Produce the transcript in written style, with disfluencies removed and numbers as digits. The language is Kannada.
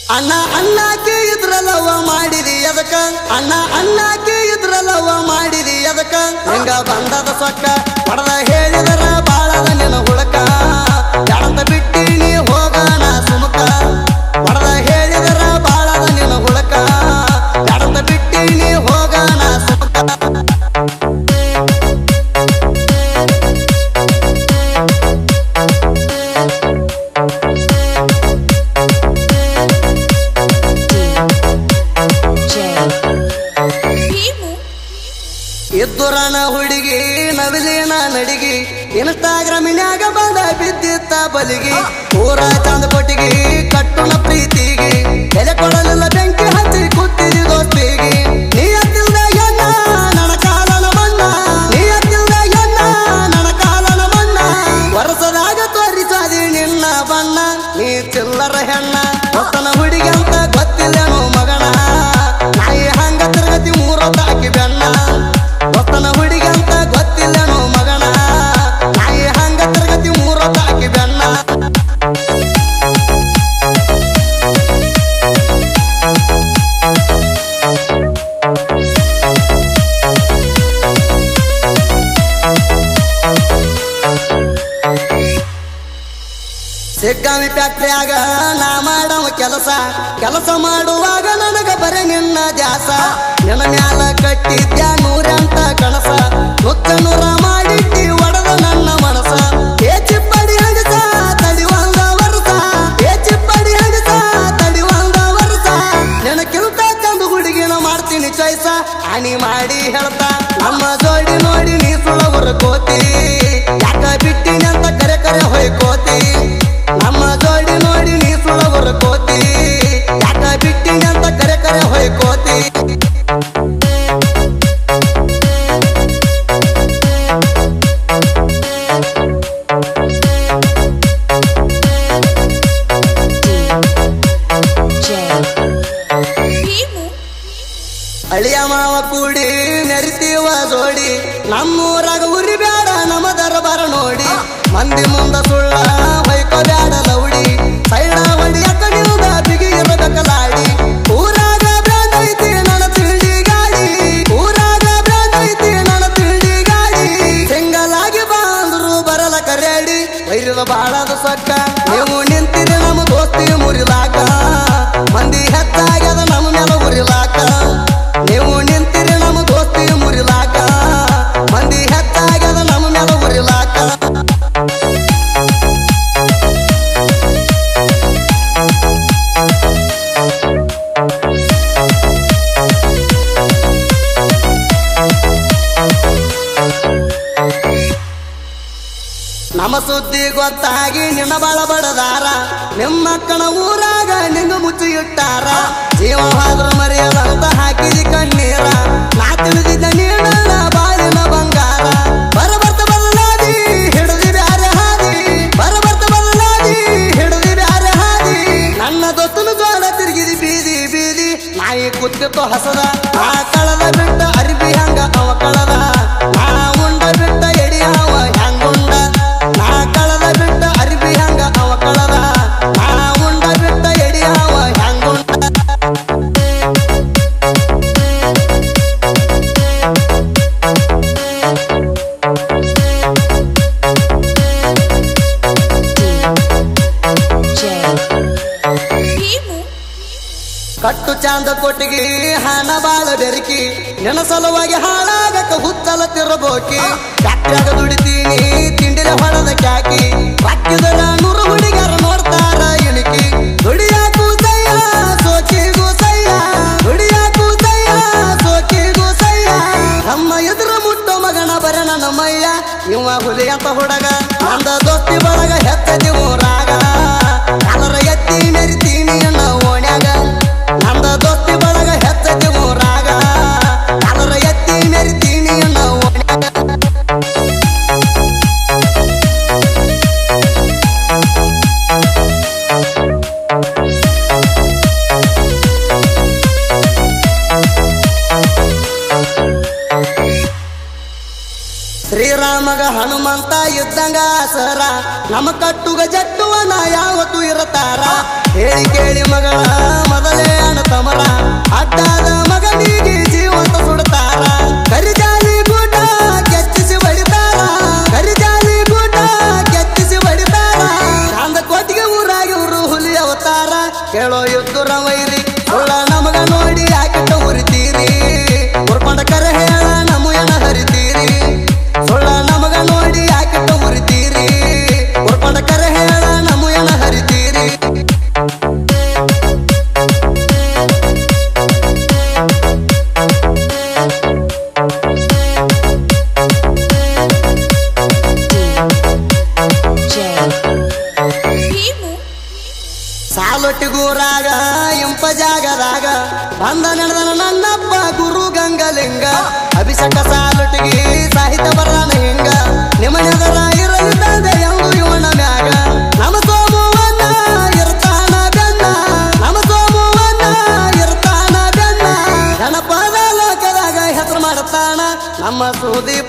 ಅಣ್ಣ ಅಣ್ಣಾಕಿ ಇದ್ರಲ್ಲವ ಮಾಡಿದಿ ಅದಕ್ಕ ಅಣ್ಣ ಅಣ್ಣಾಕಿ ಇದ್ರಲ್ಲವ ಮಾಡಿದಿ ಅದಕ್ಕ ಹೆಂಗ ಬಂದದ ಸೊಕ್ಕ ಹೊಡೆದ ಹೇಳಿದರ ಬಾಳದ ನಿನ್ನ ಹುಳಕ ಯಾರಂತ ಬಿಟ್ಟಿನಿ ಹೋಗಣ ಸುಮುಕ ಹೊಡೆದ ಹೇಳಿದರ ಬಾಳದ ನಿನ್ನ ಹುಳಕ ಯಾರಂತ ಬಿಟ್ಟಿನಿ ಹೋಗಣ ಸುಮುಕ ಇದ್ದುರನ ಹುಡುಗಿ ನವಿಲಿನ ನಡಿಗಿ ಇನ್ಸ್ಟಾಗ್ರಾಮಿನ್ಯಾಗ ಬಂದ ಬಿದ್ದಿತ್ತ ಬಲಿಗಿ ಊರ ಚಂದ ಕೊಟ್ಟಿಗಿ ಕಟ್ಟುನ ಪ್ರೀತಿಗಿ ಬೆಲೆ ಕೊಡಲಿಲ್ಲ ಬೆಂಕಿ ಹಚ್ಚಿ ಕೂತಿದಿ ದೋಸ್ತಿಗಿ ನೀ ಹತ್ತಿಲ್ದ ಎಣ್ಣ ನನ್ನ ಕಾಲನ ಮಣ್ಣ ನೀ ಹತ್ತಿಲ್ದ ಎಣ್ಣ ನನ್ನ ಕಾಲನ ಮಣ್ಣ ವರ್ಷದಾಗ ತೋರಿಸಾದಿ ನಿನ್ನ ಬಣ್ಣ ನೀ ಚಿಲ್ಲರ ಹೆಣ್ಣ ಹೊತ್ತನ ಹುಡುಗಿ ಅಂತ ಗೊತ್ತಿಲ್ಲೇನೋ ಮಗಣ ನಾಯಿ ಹಂಗ ತಿರುಗತಿ ಮೂರೊತ್ತಾಕಿ ಬೆಣ್ಣ ಹೊತ್ತನ ಹುಡುಗಿ ಅಂತ ಗೊತ್ತಿಲ್ಲನೋ ಮಗಣ ನಾಯಿ ಹಂಗ ತಿರುಗತಿ ಮೂರೊತ್ತಾಕಿ ಬೆಣ್ಣ ಸಿಗ್ಗಾವಿ ಫ್ಯಾಕ್ಟ್ರಿಯಾಗ ನಾ ಮಾಡವ ಕೆಲಸ ಮಾಡುವಾಗ ನನಗ ಬರೆ ನಿನ್ನ ದ್ಯಾಸ ನಿನ್ನ ಮ್ಯಾಲ ಕಟ್ಟಿದ್ಯ ನೂರಂತ ಕಣಸ ನುಚ್ಚ ನೂರ ಮಾಡಿಟ್ಟಿ ಒಡದ ನನ್ನ ಮನಸ ಏ ಚಿಪ್ಪಡಿ ಹಗಸ ತಡಿವಂದ ವರ್ಷ ಏ ಚಿಪ್ಪಡಿ ಹಗಸ ತಡಿವಂದ ವರ್ಷ ನೆನಕಿಂತ ಚಂದು ಹುಡುಗಿನ ಮಾಡ್ತೀನಿ ಚಾಯ್ಸ ಆನಿ ಮಾಡಿ ಹೇಳ್ತಾ ನಮ್ಮ ಜೋಡಿ ನೋಡಿ ನೀ ಸುಳವರ ಕೋತಿ ಯಾಕ ಬಿಟ್ಟಿನಿ ಅಂತ ಕರೆ ಕರೆ ಹೊಯ್ಕೋತಿ ನಮ್ಮ ಜೋಡಿ ನೋಡಿ ನೀ ಸುಳವರ ಕೋತಿ ಯಾಕ ಬಿಟ್ಟಿನಿ ಅಂತ ಕರೆ ಕರೆ ಹೊಯ್ಕೋತಿ ಅಳಿಯ ಮಾವ ಕೂಡಿ ನೆರಿತೀವ ಜೋಡಿ ನಮ್ಮೂರಾಗ ಉರಿ ಬ್ಯಾಡ ನಮ್ಮ ದರಬಾರ ನೋಡಿ ಮಂದಿ ಮುಂದ ಸುಳ್ಳ ಹೊಯ್ಕೋ ಬ್ಯಾಡ ಲೌಡಿ ಸೈಡ ಹೊಡಿಯ ಕಡಿಯುದ ಬಿಗಿ ಇರಬೇಕಲಾಡಿ ಊರಾಗ ಬ್ರ್ಯಾಂಡ್ ಐತಿ ನನ್ನ ತಿಂಡಿ ಗಾಡಿ ಊರಾಗ ಬ್ರ್ಯಾಂಡ್ ಐತಿ ನನ್ನ ತಿಂಡಿ ಗಾಡಿ ಸಿಂಗಲ್ ಆಗಿ ಬಂದ್ರು ಬರಲ ಕರೆಯಾಡಿ ವೈರದ ಬಾಳದ ಸೊಕ್ಕ ನೀವು ನಿಂತಿದೆ ನಮ್ಮ ದೋಸ್ತಿ ಮುರಿಲಾಕ ಮಂದಿ ಹೆಚ್ಚಾಗ್ಯದ ನಮ್ಮ ಮೇಲೆ ಉರಿಲಾಕ ನೀವು ನಿಂತಿರಿ ನಮ್ಮ ದೋಸ್ತಿ ಮುರಿಲಾಕ ಮಂದಿ ಹೆಚ್ಚಾಗ್ಯದ ನಮ್ಮ ಮೇಲೆ ಉರಿಲಾಕ ನಮ್ಮ ಸುದ್ದಿ ಗೊತ್ತಾಗಿ ನಿನ್ನ ಬಾಳ ಬಡದಾರ ನಿಮ್ಮಕ್ಕನ ಊರಾಗ ನಿಂಗ ಮುಚ್ಚಿ ಇಟ್ಟಾರ ಜೀವವಾದ್ರ ಮರೆಯದಂತ ಹಾಕಿದಿ ಕಣ್ಣೀರ ನಾ ತಿಳಿದಿದ್ದ ನೀನ ಬಾಳಿನ ಬಂಗಾರ ಬರಬರ್ತ ಬದಲಾದಿ ಹಿಡಿದಿ ಬ್ಯಾರೆ ಹಾದಿ ಬರಬರ್ತ ಬದಲಾದಿ ಹಿಡಿದಿ ಬ್ಯಾರೆ ಹಾದಿ ನನ್ನ ದೋಸ್ತನ ಜೋಳ ತಿರುಗಿದಿ ಬೀದಿ ಬೀದಿ ನಾಯಿ ಕುತ್ತಿತ್ತು ಹಸದ ನಾ ಕಳದ ಬಿಟ್ಟ ಅರಿಬಿ ಹಂಗ ಅವ ಕಳದ ನಾ ಉಂಡ ಬಿಟ್ಟ ಎಡಿ ಅವ ಹ್ಯಾಂಗುಂಡ ನಾ ಕಳದ ಬಿಟ್ಟ ಅರಿಬಿ ಹಂಗ ಅವ ಕಳದ ನಾ ಉಂಡ ಬಿಟ್ಟ ಎಡಿ ಅವ ಹ್ಯಾಂಗುಂಡ ಕಟ್ಟು ಚಾಂದ ಕೊಟ್ಟಿಗಿ ಹಣ ಬಾಳ ಬೆರಕಿ ನೆನ ಸಲುವಾಗಿ ಹಾಳಾಗಕ್ಕ ಹುಚ್ಚಲ ತಿರಬೋಕಿ ಫ್ಯಾಕ್ಟ್ರಿಯಾಗ ದುಡಿತೀನಿ ತಿಂಡಿಲೆ ಹೊಳದ ಕ್ಯಾಕಿ ಬಾಕಿದರ ನೂರು ಹುಡುಗರ ನೋಡ್ತಾರ ಇಣಕಿ ದುಡಿಯಾಕು ಸಯ್ಯ ಸೋಕಿಗೂ ಸಯ್ಯ ದುಡಿಯಾಕು ಸಯ್ಯ ಸೋಕಿಗೂ ಸಯ್ಯ ನಮ್ಮ ಎದುರು ಮುಟ್ಟೋ ಮಗನ ಬರ ನನ್ನ ಮಯ್ಯ ಇವ ಹುಲಿ ಅಂತ ಹುಡುಗ ನಂದ ದೋಸ್ತಿ ಬಳಗ ಹೆತ್ತದಿ ಊರಾಗ ಕಲರ ಎತ್ತಿ ಮೆರಿತೀನಿ ಅಣ್ಣ ಓಣ್ಯಾಗ ನಂದ ದೋಸ್ತಿ ಬಳಗ ಹೆತ್ತದಿ ಊರಾಗ ಕಲರ ಎತ್ತಿ ಮೆರಿತೀನಿ ಅಣ್ಣ ಓಣ್ಯಾಗ ಶ್ರೀರಾಮಗ ಹನುಮಂತ ಇದ್ದಂಗ ಸರ ನಮ್ಮ ಕಟ್ಟುಗ ಜಟ್ಟುವನ ಯಾವತ್ತು ಇರತಾರ ಹೇಳಿ ಕೇಳಿ ಮಗಳ ಕೇಳೋ ಯುದ್ಧರ ವೈರಿ ಸುಳ್ಳ ನಮಗ ನೋಡಿ ಯಾಕಿಟ್ಟ ಉರಿತೀರಿ ಉರ್ಕೊಂಡ ಕರೆ ಹೇಳ ನಮಯನ ಹರಿತೀರಿ ಸುಳ್ಳ ನಮಗ ನೋಡಿ ಯಾಕಿಟ್ಟ ಉರಿತೀರಿ ಉರ್ಕೊಂಡ ಕರೆ ಹೇಳ ನಮಯನ ಹರಿತೀರಿ ಸಾಲೊಟ್ಟಿಗೂರಾಗ ಇಂಪ ಜಾಗದಾಗ ಬಂದ ನಡೆದನ ನನ್ನಪ್ಪ ಗುರು ಗಂಗಲಿಂಗ ಅಭಿಷೇಕ ಸಾಲೊಟ್ಟಿಗೆ ಸಾಹಿತ್ಯ ಬರಾನ ಹಿಂಗ ನಿಮನೆದರ ಇರಲಿದ್ದಂದೆ ಎಂದು ಇವನ ಮ್ಯಾಗ ನಮ ಸೋಮುವನ್ನ ಇರ್ತಾನ ಬೆನ್ನ ನಮ ಸೋಮುವನ್ನ ಇರ್ತಾನ ಬೆನ್ನ ಜನಪದ ಲೋಕದಾಗ ಹೆಸರು ಮಾಡ್ತಾನ ನಮ್ಮ ಸುದೀಪ